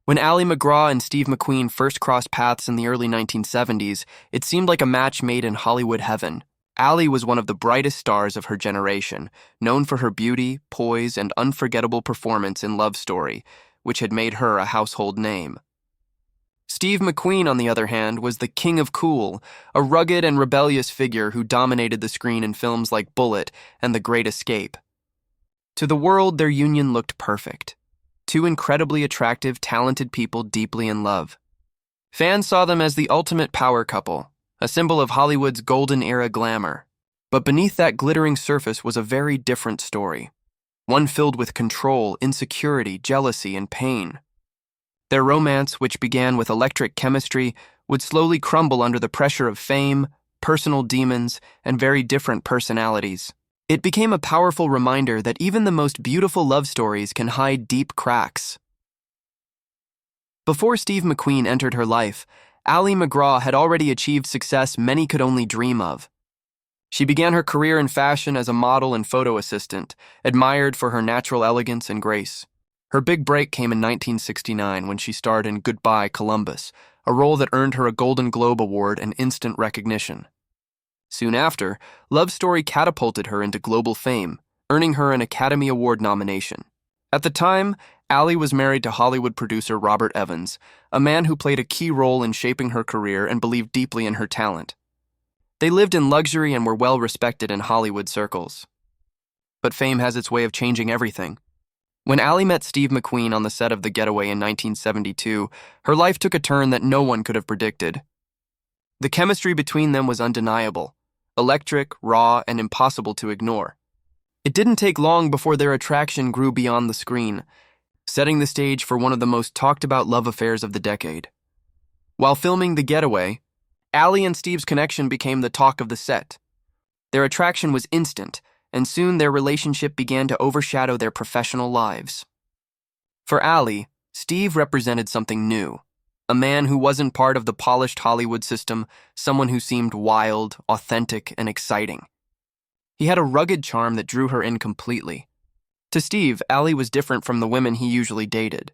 When Ali MacGraw and Steve McQueen first crossed paths in the early 1970s, it seemed like a match made in Hollywood heaven. Ali was one of the brightest stars of her generation, known for her beauty, poise, and unforgettable performance in Love Story, which had made her a household name. Steve McQueen, on the other hand, was the king of cool, a rugged and rebellious figure who dominated the screen in films like Bullitt and The Great Escape. To the world, their union looked perfect. Two incredibly attractive, talented people deeply in love. Fans saw them as the ultimate power couple, a symbol of Hollywood's golden-era glamour. But beneath that glittering surface was a very different story, one filled with control, insecurity, jealousy, and pain. Their romance, which began with electric chemistry, would slowly crumble under the pressure of fame, personal demons, and very different personalities. It became a powerful reminder that even the most beautiful love stories can hide deep cracks. Before Steve McQueen entered her life, Ali MacGraw had already achieved success many could only dream of. She began her career in fashion as a model and photo assistant, admired for her natural elegance and grace. Her big break came in 1969 when she starred in Goodbye, Columbus, a role that earned her a Golden Globe Award and instant recognition. Soon after, Love Story catapulted her into global fame, earning her an Academy Award nomination. At the time, Ali was married to Hollywood producer Robert Evans, a man who played a key role in shaping her career and believed deeply in her talent. They lived in luxury and were well respected in Hollywood circles. But fame has its way of changing everything. When Ali met Steve McQueen on the set of The Getaway in 1972, her life took a turn that no one could have predicted. The chemistry between them was undeniable, electric, raw, and impossible to ignore. It didn't take long before their attraction grew beyond the screen, setting the stage for one of the most talked-about love affairs of the decade. While filming The Getaway, Ali and Steve's connection became the talk of the set. Their attraction was instant, and soon their relationship began to overshadow their professional lives. For Ali, Steve represented something new, a man who wasn't part of the polished Hollywood system, someone who seemed wild, authentic, and exciting. He had a rugged charm that drew her in completely. To Steve, Ali was different from the women he usually dated.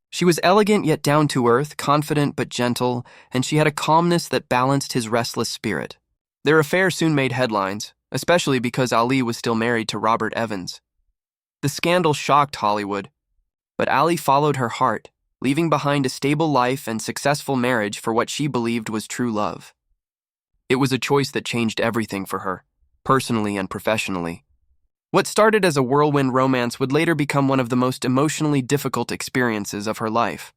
She was elegant yet down-to-earth, confident but gentle, and she had a calmness that balanced his restless spirit. Their affair soon made headlines, especially because Ali was still married to Robert Evans. The scandal shocked Hollywood, but Ali followed her heart, leaving behind a stable life and successful marriage for what she believed was true love. It was a choice that changed everything for her, personally and professionally. What started as a whirlwind romance would later become one of the most emotionally difficult experiences of her life.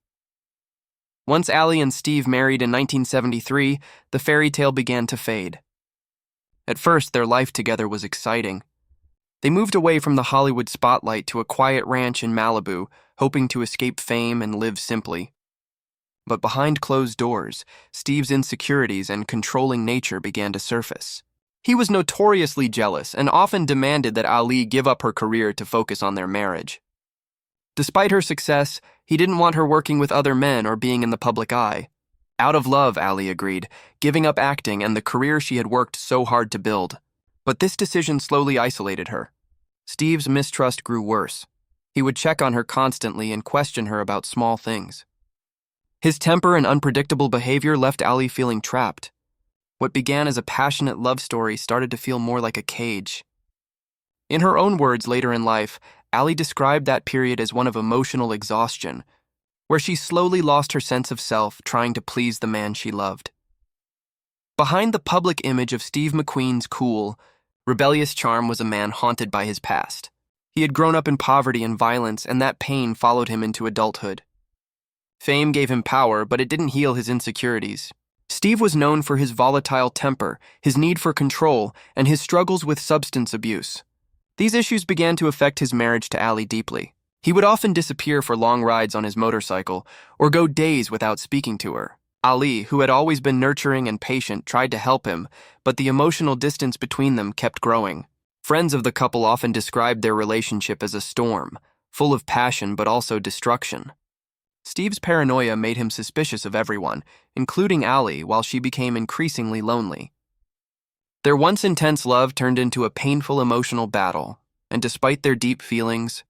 Once Ali and Steve married in 1973, the fairy tale began to fade. At first, their life together was exciting. They moved away from the Hollywood spotlight to a quiet ranch in Malibu, hoping to escape fame and live simply. But behind closed doors, Steve's insecurities and controlling nature began to surface. He was notoriously jealous and often demanded that Ali give up her career to focus on their marriage. Despite her success, he didn't want her working with other men or being in the public eye. Out of love, Ali agreed, giving up acting and the career she had worked so hard to build. But this decision slowly isolated her. Steve's mistrust grew worse. He would check on her constantly and question her about small things. His temper and unpredictable behavior left Ali feeling trapped. What began as a passionate love story started to feel more like a cage. In her own words later in life, Ali described that period as one of emotional exhaustion, where she slowly lost her sense of self trying to please the man she loved. Behind the public image of Steve McQueen's cool, rebellious charm was a man haunted by his past. He had grown up in poverty and violence, and that pain followed him into adulthood. Fame gave him power, but it didn't heal his insecurities. Steve was known for his volatile temper, his need for control, and his struggles with substance abuse. These issues began to affect his marriage to Ali deeply. He would often disappear for long rides on his motorcycle, or go days without speaking to her. Ali, who had always been nurturing and patient, tried to help him, but the emotional distance between them kept growing. Friends of the couple often described their relationship as a storm, full of passion but also destruction. Steve's paranoia made him suspicious of everyone, including Ali, while she became increasingly lonely. Their once intense love turned into a painful emotional battle, and despite their deep feelings,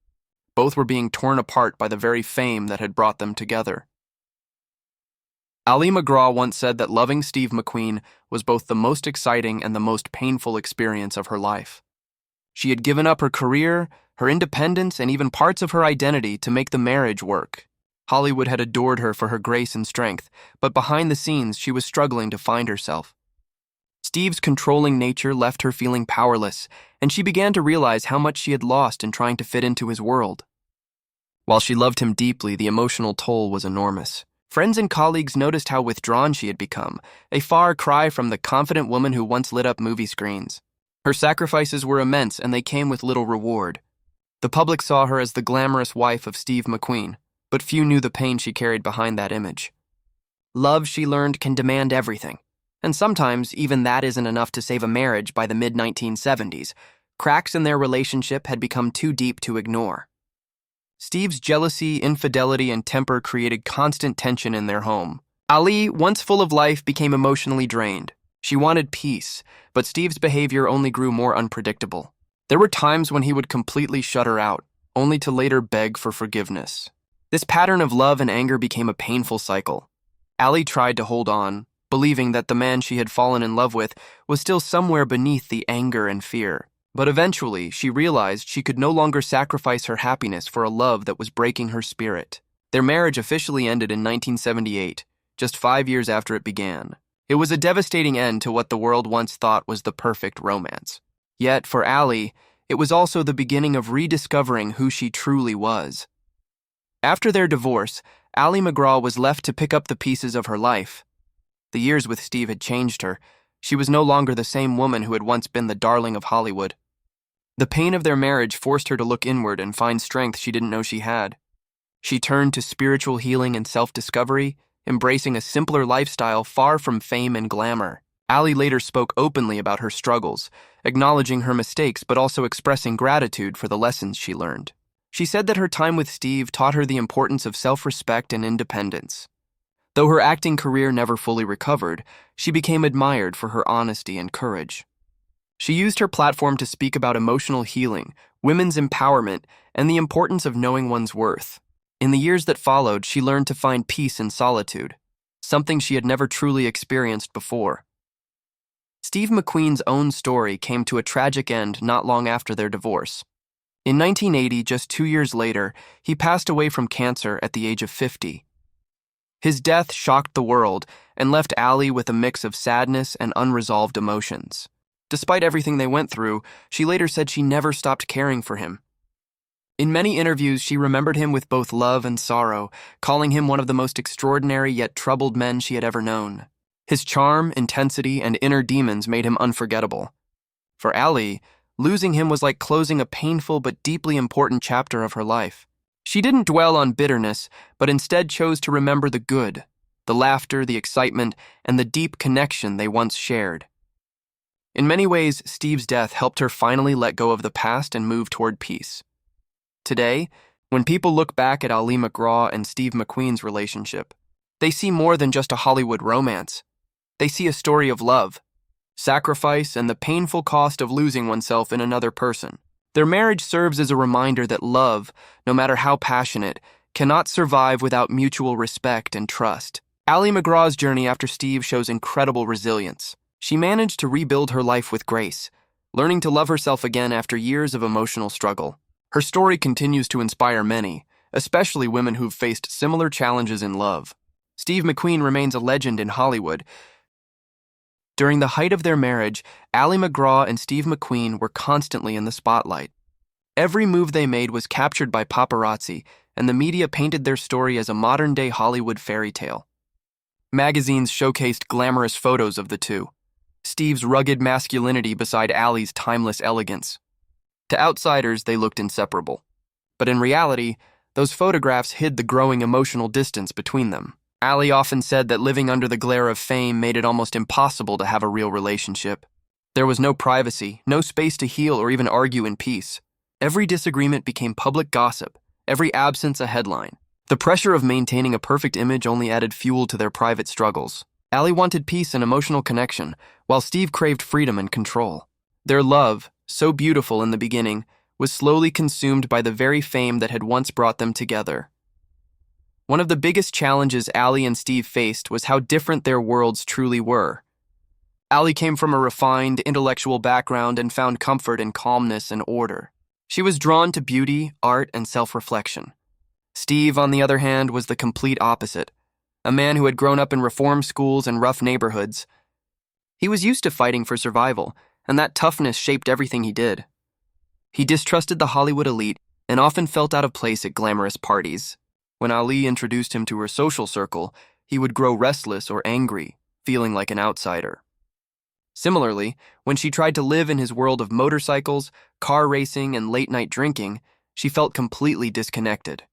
both were being torn apart by the very fame that had brought them together. Ali MacGraw once said that loving Steve McQueen was both the most exciting and the most painful experience of her life. She had given up her career, her independence, and even parts of her identity to make the marriage work. Hollywood had adored her for her grace and strength, but behind the scenes, she was struggling to find herself. Steve's controlling nature left her feeling powerless, and she began to realize how much she had lost in trying to fit into his world. While she loved him deeply, the emotional toll was enormous. Friends and colleagues noticed how withdrawn she had become, a far cry from the confident woman who once lit up movie screens. Her sacrifices were immense, and they came with little reward. The public saw her as the glamorous wife of Steve McQueen, but few knew the pain she carried behind that image. Love, she learned, can demand everything. And sometimes, even that isn't enough to save a marriage. By the mid-1970s, cracks in their relationship had become too deep to ignore. Steve's jealousy, infidelity, and temper created constant tension in their home. Ali, once full of life, became emotionally drained. She wanted peace, but Steve's behavior only grew more unpredictable. There were times when he would completely shut her out, only to later beg for forgiveness. This pattern of love and anger became a painful cycle. Ali tried to hold on, believing that the man she had fallen in love with was still somewhere beneath the anger and fear. But eventually, she realized she could no longer sacrifice her happiness for a love that was breaking her spirit. Their marriage officially ended in 1978, just 5 years after it began. It was a devastating end to what the world once thought was the perfect romance. Yet, for Ali, it was also the beginning of rediscovering who she truly was. After their divorce, Ali MacGraw was left to pick up the pieces of her life. The years with Steve had changed her. She was no longer the same woman who had once been the darling of Hollywood. The pain of their marriage forced her to look inward and find strength she didn't know she had. She turned to spiritual healing and self-discovery, embracing a simpler lifestyle far from fame and glamour. Ali later spoke openly about her struggles, acknowledging her mistakes but also expressing gratitude for the lessons she learned. She said that her time with Steve taught her the importance of self-respect and independence. Though her acting career never fully recovered, she became admired for her honesty and courage. She used her platform to speak about emotional healing, women's empowerment, and the importance of knowing one's worth. In the years that followed, she learned to find peace in solitude, something she had never truly experienced before. Steve McQueen's own story came to a tragic end not long after their divorce. In 1980, just 2 years later, he passed away from cancer at the age of 50. His death shocked the world and left Ali with a mix of sadness and unresolved emotions. Despite everything they went through, she later said she never stopped caring for him. In many interviews, she remembered him with both love and sorrow, calling him one of the most extraordinary yet troubled men she had ever known. His charm, intensity, and inner demons made him unforgettable. For Ali, losing him was like closing a painful but deeply important chapter of her life. She didn't dwell on bitterness, but instead chose to remember the good, the laughter, the excitement, and the deep connection they once shared. In many ways, Steve's death helped her finally let go of the past and move toward peace. Today, when people look back at Ali MacGraw and Steve McQueen's relationship, they see more than just a Hollywood romance. They see a story of love, sacrifice, and the painful cost of losing oneself in another person. Their marriage serves as a reminder that love, no matter how passionate, cannot survive without mutual respect and trust. Ali MacGraw's journey after Steve shows incredible resilience. She managed to rebuild her life with grace, learning to love herself again after years of emotional struggle. Her story continues to inspire many, especially women who've faced similar challenges in love. Steve McQueen remains a legend in Hollywood. During the height of their marriage, Ali MacGraw and Steve McQueen were constantly in the spotlight. Every move they made was captured by paparazzi, and the media painted their story as a modern-day Hollywood fairy tale. Magazines showcased glamorous photos of the two, Steve's rugged masculinity beside Ali's timeless elegance. To outsiders, they looked inseparable. But in reality, those photographs hid the growing emotional distance between them. Ali often said that living under the glare of fame made it almost impossible to have a real relationship. There was no privacy, no space to heal or even argue in peace. Every disagreement became public gossip, every absence a headline. The pressure of maintaining a perfect image only added fuel to their private struggles. Ali wanted peace and emotional connection, while Steve craved freedom and control. Their love, so beautiful in the beginning, was slowly consumed by the very fame that had once brought them together. One of the biggest challenges Allie and Steve faced was how different their worlds truly were. Allie came from a refined, intellectual background and found comfort in calmness and order. She was drawn to beauty, art, and self-reflection. Steve, on the other hand, was the complete opposite, a man who had grown up in reform schools and rough neighborhoods. He was used to fighting for survival, and that toughness shaped everything he did. He distrusted the Hollywood elite and often felt out of place at glamorous parties. When Ali introduced him to her social circle, he would grow restless or angry, feeling like an outsider. Similarly, when she tried to live in his world of motorcycles, car racing, and late-night drinking, she felt completely disconnected.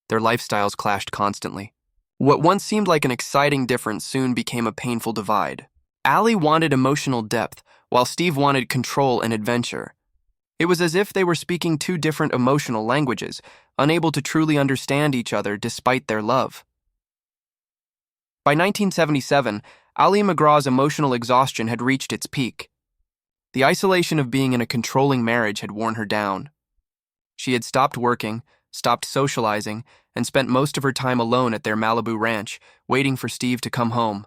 Their lifestyles clashed constantly. What once seemed like an exciting difference soon became a painful divide. Ali wanted emotional depth, while Steve wanted control and adventure. It was as if they were speaking two different emotional languages, unable to truly understand each other despite their love. By 1977, Ali MacGraw's emotional exhaustion had reached its peak. The isolation of being in a controlling marriage had worn her down. She had stopped working, stopped socializing, and spent most of her time alone at their Malibu ranch, waiting for Steve to come home.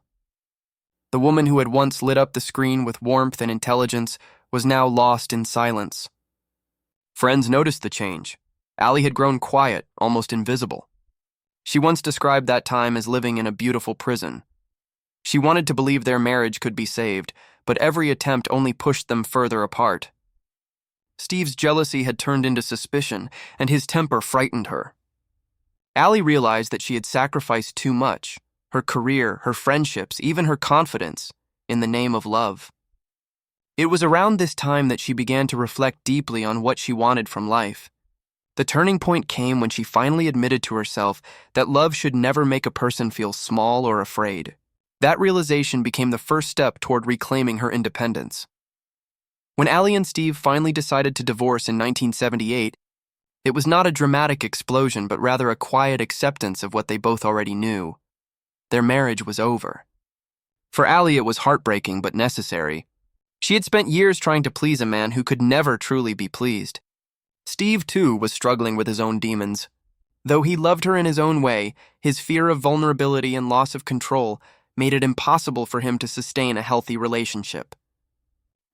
The woman who had once lit up the screen with warmth and intelligence was now lost in silence. Friends noticed the change. Ali had grown quiet, almost invisible. She once described that time as living in a beautiful prison. She wanted to believe their marriage could be saved, but every attempt only pushed them further apart. Steve's jealousy had turned into suspicion, and his temper frightened her. Ali realized that she had sacrificed too much, her career, her friendships, even her confidence, in the name of love. It was around this time that she began to reflect deeply on what she wanted from life. The turning point came when she finally admitted to herself that love should never make a person feel small or afraid. That realization became the first step toward reclaiming her independence. When Ali and Steve finally decided to divorce in 1978, it was not a dramatic explosion, but rather a quiet acceptance of what they both already knew. Their marriage was over. For Ali, it was heartbreaking but necessary. She had spent years trying to please a man who could never truly be pleased. Steve, too, was struggling with his own demons. Though he loved her in his own way, his fear of vulnerability and loss of control made it impossible for him to sustain a healthy relationship.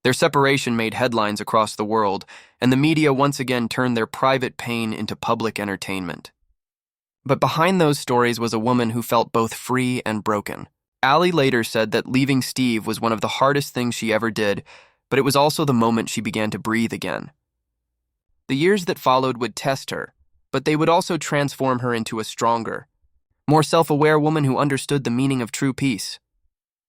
Their separation made headlines across the world, and the media once again turned their private pain into public entertainment. But behind those stories was a woman who felt both free and broken. Ali later said that leaving Steve was one of the hardest things she ever did, but it was also the moment she began to breathe again. The years that followed would test her, but they would also transform her into a stronger, more self-aware woman who understood the meaning of true peace.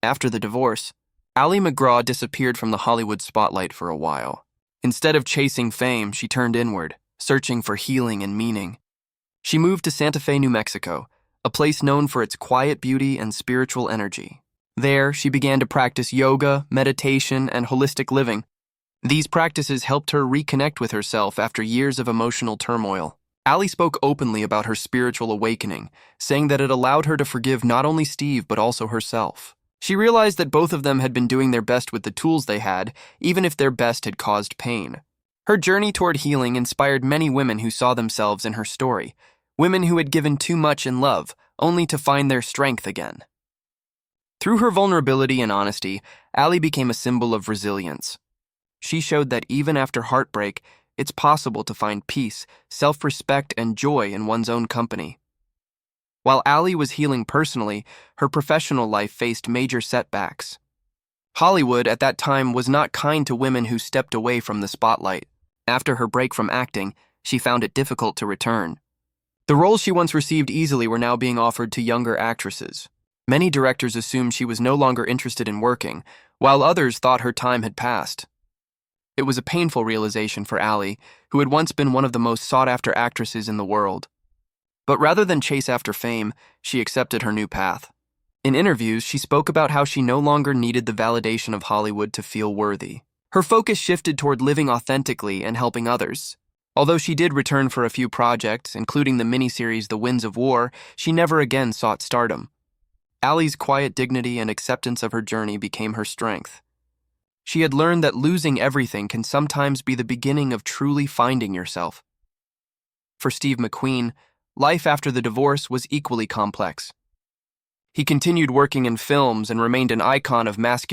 After the divorce, Ali MacGraw disappeared from the Hollywood spotlight for a while. Instead of chasing fame, she turned inward, searching for healing and meaning. She moved to Santa Fe, New Mexico, a place known for its quiet beauty and spiritual energy. There, she began to practice yoga, meditation, and holistic living. These practices helped her reconnect with herself after years of emotional turmoil. Ali spoke openly about her spiritual awakening, saying that it allowed her to forgive not only Steve but also herself. She realized that both of them had been doing their best with the tools they had, even if their best had caused pain. Her journey toward healing inspired many women who saw themselves in her story, women who had given too much in love, only to find their strength again. Through her vulnerability and honesty, Ali became a symbol of resilience. She showed that even after heartbreak, it's possible to find peace, self-respect, and joy in one's own company. While Ali was healing personally, her professional life faced major setbacks. Hollywood at that time was not kind to women who stepped away from the spotlight. After her break from acting, she found it difficult to return. The roles she once received easily were now being offered to younger actresses. Many directors assumed she was no longer interested in working, while others thought her time had passed. It was a painful realization for Ali, who had once been one of the most sought-after actresses in the world. But rather than chase after fame, she accepted her new path. In interviews, she spoke about how she no longer needed the validation of Hollywood to feel worthy. Her focus shifted toward living authentically and helping others. Although she did return for a few projects, including the miniseries The Winds of War, she never again sought stardom. Ali's quiet dignity and acceptance of her journey became her strength. She had learned that losing everything can sometimes be the beginning of truly finding yourself. For Steve McQueen, life after the divorce was equally complex. He continued working in films and remained an icon of masculine